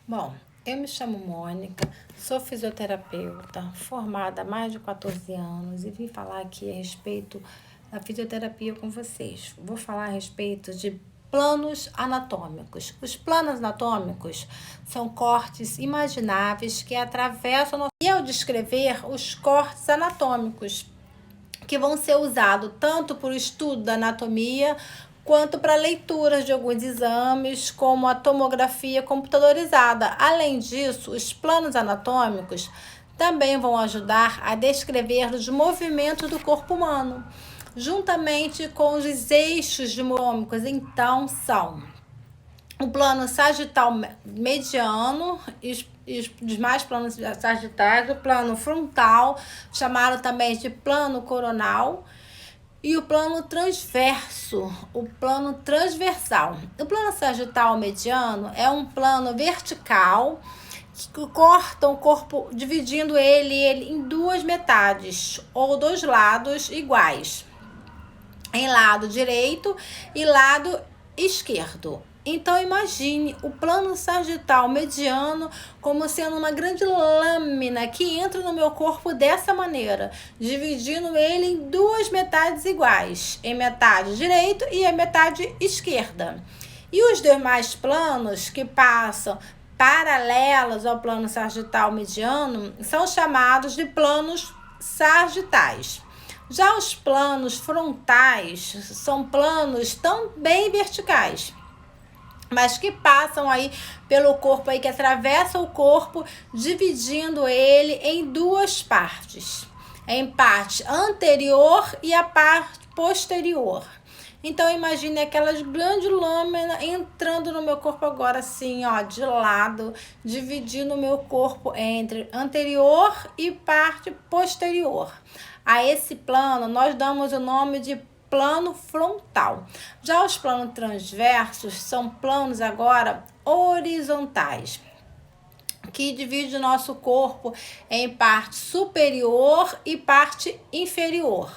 Bom, eu me chamo Mônica, sou fisioterapeuta, formada há mais de 14 anos e vim falar aqui a respeito da fisioterapia com vocês. Vou falar a respeito de planos anatômicos. Os planos anatômicos são cortes imagináveis que atravessam e ao descrever os cortes anatômicos que vão ser usados tanto para o estudo da anatomia quanto para leituras de alguns exames, como a tomografia computadorizada. Além disso, os planos anatômicos também vão ajudar a descrever os movimentos do corpo humano, juntamente com os eixos dinâmicos. Então, são o plano sagital mediano e os demais planos sagitais, o plano frontal, chamado também de plano coronal, e o plano transverso, o plano transversal. O plano sagital mediano é um plano vertical que corta o corpo, dividindo ele em duas metades, ou dois lados iguais, em lado direito e lado esquerdo. Então, imagine o plano sagital mediano como sendo uma grande lâmina que entra no meu corpo dessa maneira, dividindo ele em duas metades iguais, em metade direita e a metade esquerda. E os demais planos que passam paralelos ao plano sagital mediano são chamados de planos sagitais. Já os planos frontais são planos também verticais, mas que passam aí pelo corpo, aí que atravessa o corpo, dividindo ele em duas partes, em parte anterior e a parte posterior. Então, imagine aquelas grandes lâminas entrando no meu corpo agora, assim, ó, de lado, dividindo o meu corpo entre anterior e parte posterior. A esse plano, nós damos o nome de plano frontal. Já os planos transversos são planos agora horizontais, que divide o nosso corpo em parte superior e parte inferior.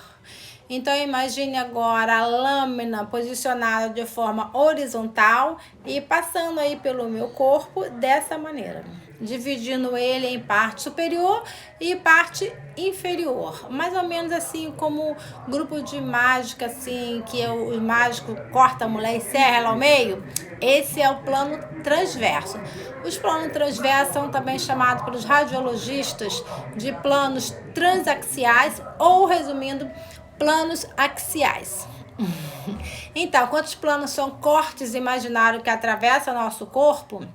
Então, imagine agora a lâmina posicionada de forma horizontal e passando aí pelo meu corpo dessa maneira, dividindo ele em parte superior e parte inferior. Mais ou menos assim como grupo de mágica, assim, que o mágico corta a mulher e serra ela ao meio. Esse é o plano transverso. Os planos transversos são também chamados pelos radiologistas de planos transaxiais ou, resumindo, planos axiais. Então, quantos planos são cortes imaginários que atravessam nosso corpo?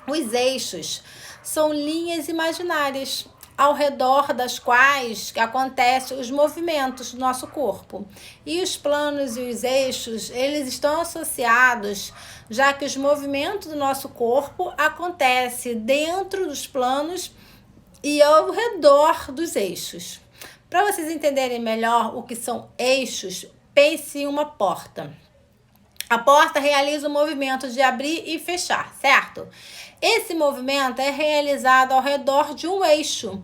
Os eixos são linhas imaginárias ao redor das quais acontecem os movimentos do nosso corpo. E os planos e os eixos, eles estão associados, já que os movimentos do nosso corpo acontecem dentro dos planos e ao redor dos eixos. Para vocês entenderem melhor o que são eixos, pense em uma porta. A porta realiza o movimento de abrir e fechar, certo? Esse movimento é realizado ao redor de um eixo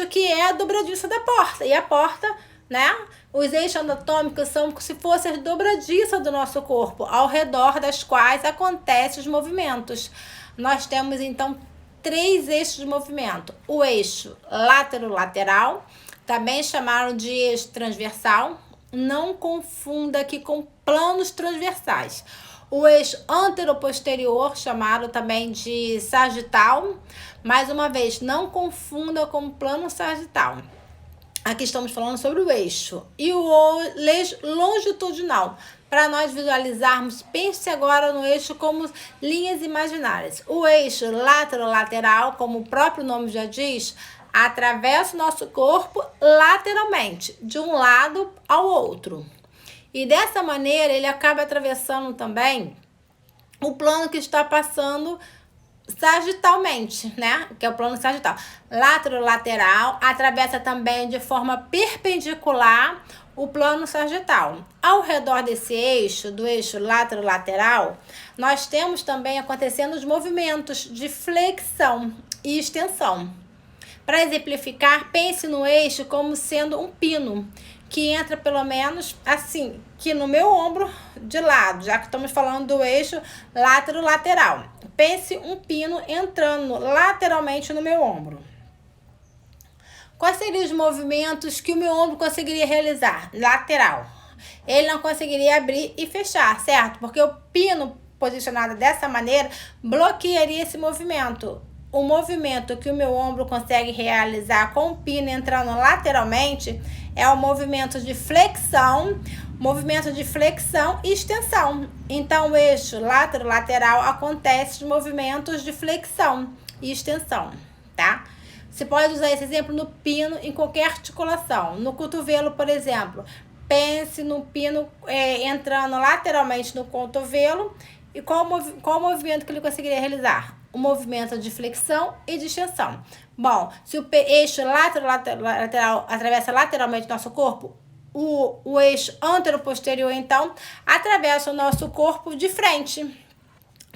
que é a dobradiça da porta. E a porta, né? Os eixos anatômicos são como se fossem as dobradiças do nosso corpo, ao redor das quais acontecem os movimentos. Nós temos, então, 3 eixos de movimento. O eixo lateral, também chamaram de eixo transversal. Não confunda aqui com planos transversais. O eixo anteroposterior, chamado também de sagital. Mais uma vez, não confunda com plano sagital. Aqui estamos falando sobre o eixo. E o eixo longitudinal. Para nós visualizarmos, pense agora no eixo como linhas imaginárias. O eixo lateral, como o próprio nome já diz, atravessa o nosso corpo lateralmente, de um lado ao outro. E dessa maneira, ele acaba atravessando também o plano que está passando sagitalmente, né? Que é o plano sagital. Lateral, atravessa também de forma perpendicular o plano sagital. Ao redor desse eixo, do eixo lateral, nós temos também acontecendo os movimentos de flexão e extensão. Para exemplificar, pense no eixo como sendo um pino, que entra pelo menos assim, que no meu ombro de lado, já que estamos falando do eixo lateral. pense um pino entrando lateralmente no meu ombro. Quais seriam os movimentos que o meu ombro conseguiria realizar? Lateral. Ele não conseguiria abrir e fechar, certo? Porque o pino posicionado dessa maneira bloquearia esse movimento. O movimento que o meu ombro consegue realizar com o pino entrando lateralmente é o movimento de flexão e extensão. Então, o eixo lateral acontece os movimentos de flexão e extensão, tá? Você pode usar esse exemplo no pino em qualquer articulação. No cotovelo, por exemplo, pense no pino entrando lateralmente no cotovelo e qual o movimento que ele conseguiria realizar? O movimento de flexão e de extensão. Bom, se o eixo lateral atravessa lateralmente nosso corpo, o eixo antero-posterior, então, atravessa o nosso corpo de frente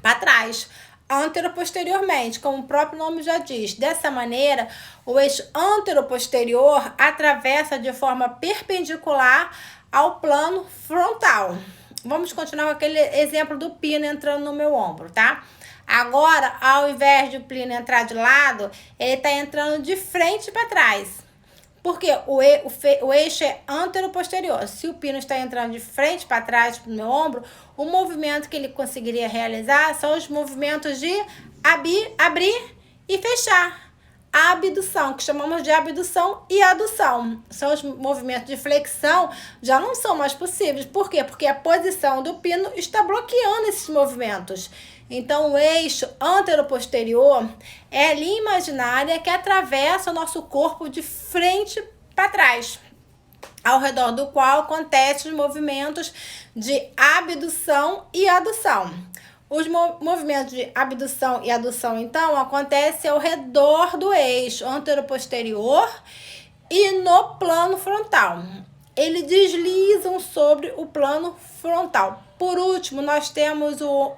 para trás, antero-posteriormente, como o próprio nome já diz. Dessa maneira, o eixo antero-posterior atravessa de forma perpendicular ao plano frontal. Vamos continuar com aquele exemplo do pino entrando no meu ombro, tá? Agora, ao invés de o pino entrar de lado, ele está entrando de frente para trás. Porque o eixo é antero-posterior. Se o pino está entrando de frente para trás para o meu ombro, o movimento que ele conseguiria realizar são os movimentos de abrir e fechar. A abdução, que chamamos de abdução e adução. São os movimentos de flexão, já não são mais possíveis. Por quê? Porque a posição do pino está bloqueando esses movimentos. Então, o eixo antero-posterior é a linha imaginária que atravessa o nosso corpo de frente para trás, ao redor do qual acontecem os movimentos de abdução e adução. Os movimentos de abdução e adução, então, acontecem ao redor do eixo antero-posterior e no plano frontal. Eles deslizam sobre o plano frontal. Por último, nós temos o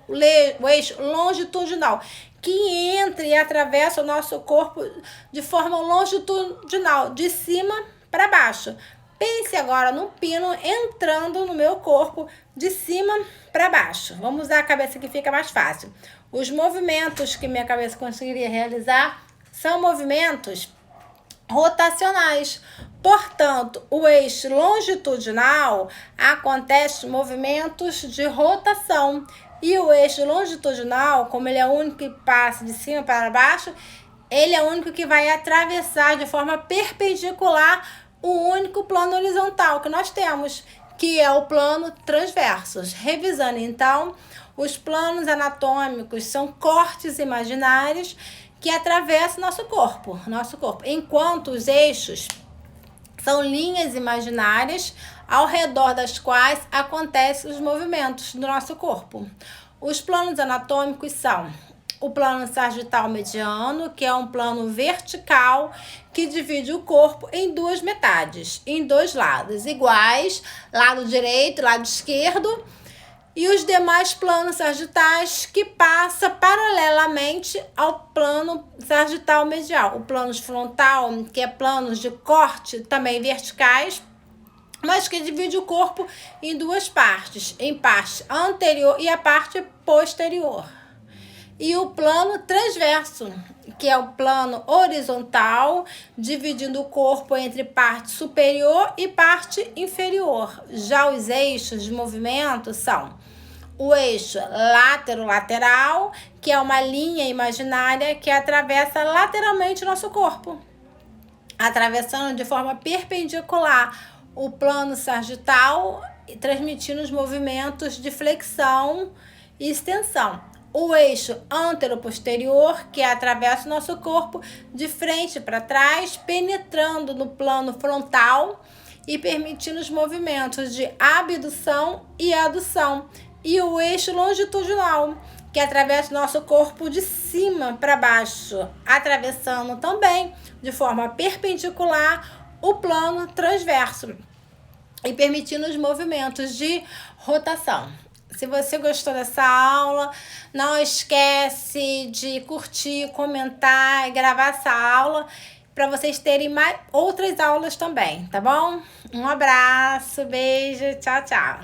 eixo longitudinal, que entra e atravessa o nosso corpo de forma longitudinal, de cima para baixo. Pense agora no pino entrando no meu corpo de cima para baixo. Vamos usar a cabeça que fica mais fácil. Os movimentos que minha cabeça conseguiria realizar são movimentos rotacionais. Portanto, o eixo longitudinal acontece movimentos de rotação. E o eixo longitudinal, como ele é o único que passa de cima para baixo, ele é o único que vai atravessar de forma perpendicular o único plano horizontal que nós temos, que é o plano transversos. Revisando, então, os planos anatômicos são cortes imaginários que atravessam nosso corpo, enquanto os eixos são linhas imaginárias ao redor das quais acontecem os movimentos do nosso corpo. Os planos anatômicos são o plano sagital mediano, que é um plano vertical que divide o corpo em duas metades, em dois lados iguais, lado direito e lado esquerdo, e os demais planos sagitais que passa paralelamente ao plano sagital medial. O plano frontal, que é planos de corte também verticais, mas que divide o corpo em duas partes, em parte anterior e a parte posterior. E o plano transverso, que é o plano horizontal, dividindo o corpo entre parte superior e parte inferior. Já os eixos de movimento são o eixo látero-lateral, que é uma linha imaginária que atravessa lateralmente o nosso corpo, atravessando de forma perpendicular o plano sagital e transmitindo os movimentos de flexão e extensão. O eixo antero-posterior, que atravessa o nosso corpo de frente para trás, penetrando no plano frontal e permitindo os movimentos de abdução e adução. E o eixo longitudinal, que atravessa o nosso corpo de cima para baixo, atravessando também de forma perpendicular o plano transverso e permitindo os movimentos de rotação. Se você gostou dessa aula, não esquece de curtir, comentar e gravar essa aula para vocês terem mais outras aulas também, tá bom? Um abraço, beijo, tchau, tchau.